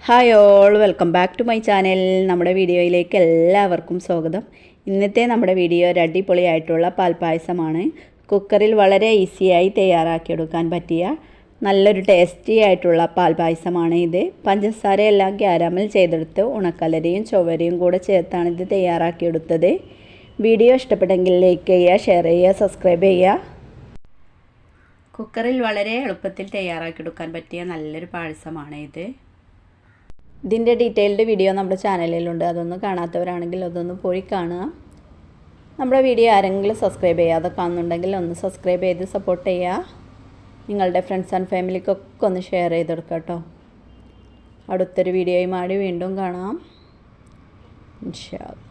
Hi all, welcome back to my channel. നമ്മുടെ വീഡിയോയിലേക്ക് എല്ലാവർക്കും സ്വാഗതം. ഇന്നത്തെ നമ്മുടെ വീഡിയോ ഒരു അടിപൊളിയായിട്ടുള്ള പാൽപ്പായസമാണ്. കുക്കറിൽ വളരെ ഈസിയായി തയ്യാറാക്കിയെടുക്കാൻ പറ്റിയ നല്ലൊരു ടേസ്റ്റി ആയിട്ടുള്ള പാൽപ്പായസമാണ് ഇത്. പഞ്ചസാരയെല്ലാം ക്യാരമൽ ചെയ്തെടുത്ത് ഉണക്കലരിയും ചൊവ്വരയും കൂടെ ചേർത്താണ് ഇത് തയ്യാറാക്കിയെടുത്തത്. വീഡിയോ ഇഷ്ടപ്പെട്ടെങ്കിൽ ലൈക്ക് ചെയ്യുക, ഷെയർ ചെയ്യുക, സബ്സ്ക്രൈബ് ചെയ്യുക. കുക്കറിൽ വളരെ എളുപ്പത്തിൽ തയ്യാറാക്കിയെടുക്കാൻ പറ്റിയ നല്ലൊരു പായസമാണ് ഇത്. ഇതിൻ്റെ ഡീറ്റെയിൽഡ് വീഡിയോ നമ്മുടെ ചാനലിലുണ്ട്. അതൊന്നും കാണാത്തവരാണെങ്കിൽ അതൊന്ന് പോയി കാണുക. നമ്മുടെ വീഡിയോ ആരെങ്കിലും സബ്സ്ക്രൈബ് ചെയ്യാതെ കാണുന്നുണ്ടെങ്കിൽ ഒന്ന് സബ്സ്ക്രൈബ് ചെയ്ത് സപ്പോർട്ട് ചെയ്യുക. നിങ്ങളുടെ ഫ്രണ്ട്സ് ആൻഡ് ഫാമിലിക്കൊക്കെ ഒന്ന് ഷെയർ ചെയ്ത് കൊടുക്കുക കേട്ടോ. അടുത്തൊരു വീഡിയോയുമായി വീണ്ടും കാണാം. ഇൻഷാ അല്ലാഹ്.